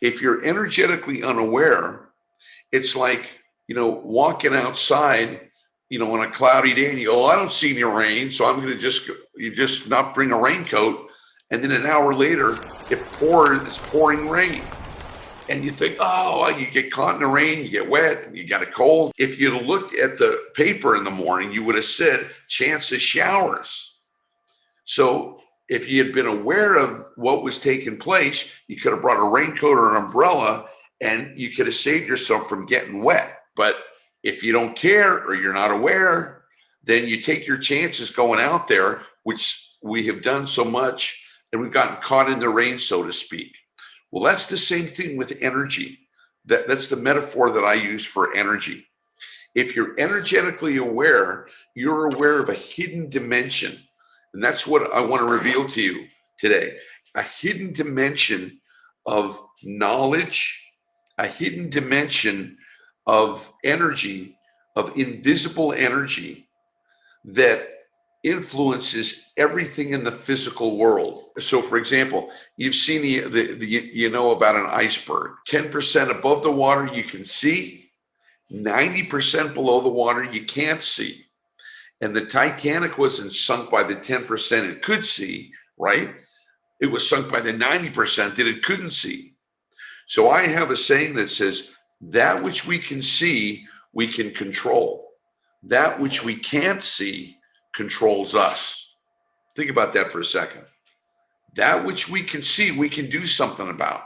If you're energetically unaware, it's like, walking outside, on a cloudy day and you go, oh, I don't see any rain. So I'm going to just not bring a raincoat. And then an hour later, it's pouring rain. And you think, oh, well, you get caught in the rain, you get wet, and you got a cold. If you looked at the paper in the morning, you would have said chance of showers. So if you had been aware of what was taking place, you could have brought a raincoat or an umbrella and you could have saved yourself from getting wet. But if you don't care or you're not aware, then you take your chances going out there, which we have done so much, and we've gotten caught in the rain, so to speak. Well, that's the same thing with energy. That's the metaphor that I use for energy. If you're energetically aware, you're aware of a hidden dimension. And that's what I want to reveal to you today. A hidden dimension of knowledge, a hidden dimension of energy, of invisible energy that influences everything in the physical world. So for example, you've seen about an iceberg. 10% above the water you can see, 90% below the water you can't see. And the Titanic wasn't sunk by the 10% it could see, right? It was sunk by the 90% that it couldn't see. So I have a saying that says, that which we can see, we can control. That which we can't see controls us. Think about that for a second. That which we can see, we can do something about.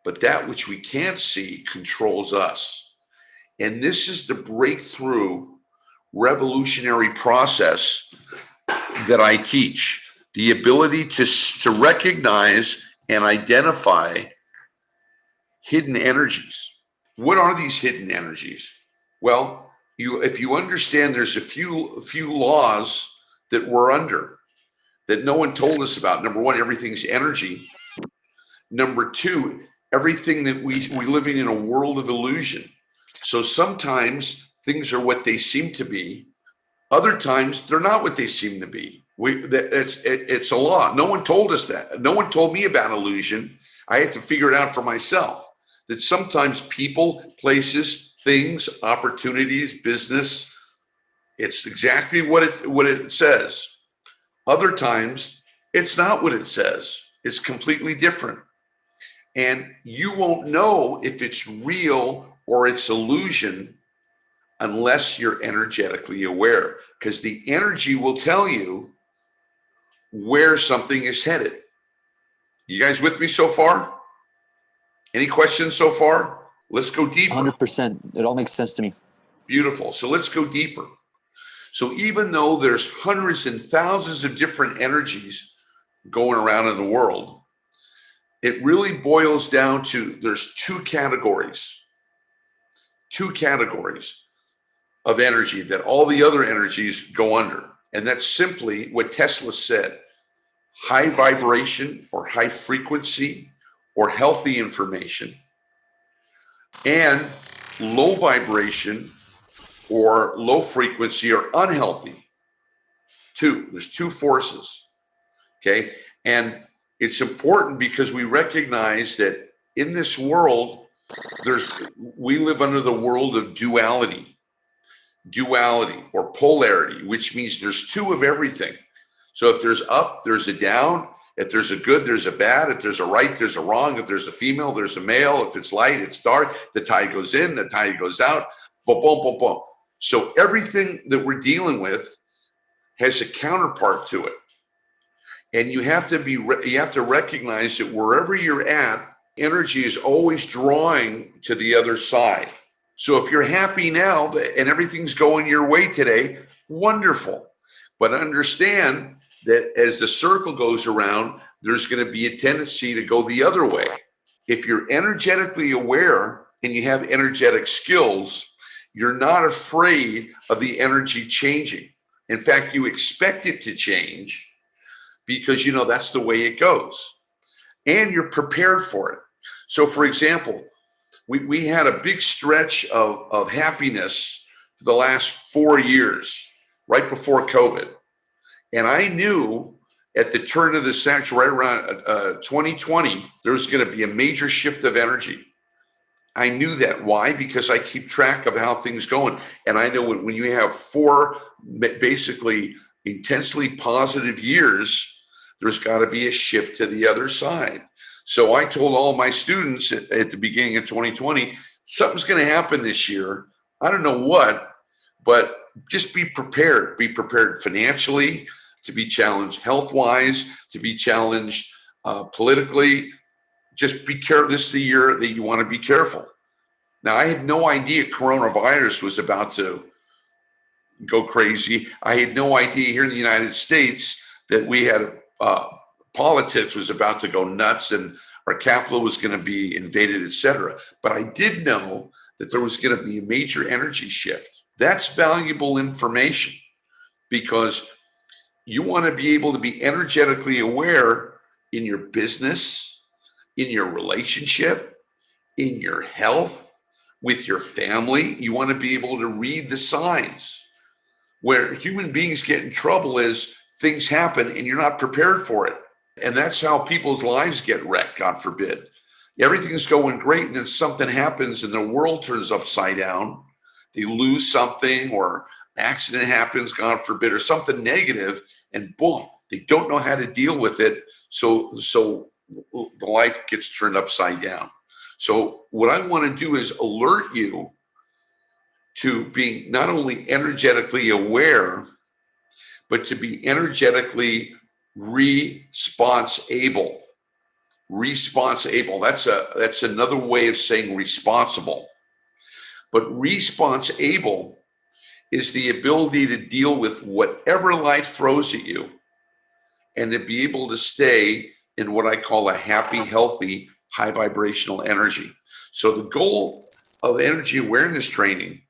But that which we can't see controls us. And this is the breakthrough revolutionary process that I teach. The ability to recognize and identify hidden energies. What are these hidden energies? Well, if you understand, there's a few laws that we're under that no one told us about. Number one, everything's energy. Number two, everything that we're living in a world of illusion. So sometimes things are what they seem to be. Other times they're not what they seem to be. It's a law. No one told us that. No one told me about illusion. I had to figure it out for myself. That sometimes people, places, things, opportunities, business, it's exactly what it says. Other times, it's not what it says. It's completely different. And you won't know if it's real or it's illusion unless you're energetically aware, because the energy will tell you where something is headed. You guys with me so far? Any questions so far? Let's go deeper. 100%. It all makes sense to me. Beautiful. So let's go deeper. So even though there's hundreds and thousands of different energies going around in the world, it really boils down to there's two categories of energy that all the other energies go under. And that's simply what Tesla said: high vibration or high frequency or healthy information, and low vibration or low frequency or unhealthy. There's two forces, okay? And it's important because we recognize that in this world, we live under the world of duality or polarity, which means there's two of everything. So if there's up, there's a down. If there's a good, there's a bad. If there's a right, there's a wrong. If there's a female, there's a male. If it's light, it's dark. The tide goes in, the tide goes out. Boom, boom, boom, boom. So everything that we're dealing with has a counterpart to it. And you have to recognize that wherever you're at, energy is always drawing to the other side. So if you're happy now and everything's going your way today, wonderful. But understand that as the circle goes around, there's going to be a tendency to go the other way. If you're energetically aware and you have energetic skills, you're not afraid of the energy changing. In fact, you expect it to change because that's the way it goes. And you're prepared for it. So for example, we had a big stretch of happiness for the last 4 years, right before COVID. And I knew at the turn of the century, right around 2020, there's going to be a major shift of energy. I knew that. Why? Because I keep track of how things going. And I know when you have 4 basically intensely positive years, there's got to be a shift to the other side. So I told all my students at the beginning of 2020, something's going to happen this year. I don't know what, but just be prepared. Be prepared financially, to be challenged health-wise, to be challenged politically. Just be careful. This is the year that you want to be careful. Now, I had no idea coronavirus was about to go crazy. I had no idea here in the United States that we had politics was about to go nuts and our capital was going to be invaded, et cetera. But I did know that there was going to be a major energy shift. That's valuable information because you want to be able to be energetically aware in your business, in your relationship, in your health, with your family. You want to be able to read the signs. Where human beings get in trouble is things happen and you're not prepared for it. And that's how people's lives get wrecked, God forbid. Everything's going great and then something happens and the world turns upside down. They lose something or an accident happens, God forbid, or something negative, and boom, they don't know how to deal with it. So the life gets turned upside down. So what I want to do is alert you to being not only energetically aware, but to be energetically response-able. Response-able. That's another way of saying responsible. But response-able is the ability to deal with whatever life throws at you and to be able to stay in what I call a happy, healthy, high vibrational energy. So the goal of energy awareness training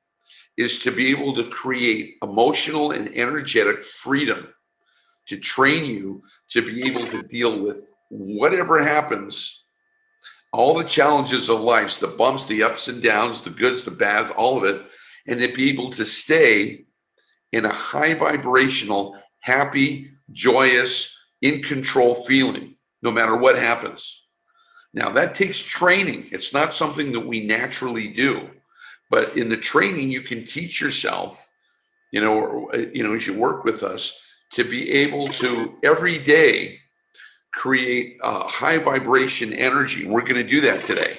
is to be able to create emotional and energetic freedom, to train you to be able to deal with whatever happens, all the challenges of life, the bumps, the ups and downs, the goods, the bad, all of it, and to be able to stay in a high vibrational, happy, joyous, in control feeling, no matter what happens. Now that takes training. It's not something that we naturally do. But in the training, you can teach yourself, as you work with us, to be able to every day create a high vibration energy. We're going to do that today.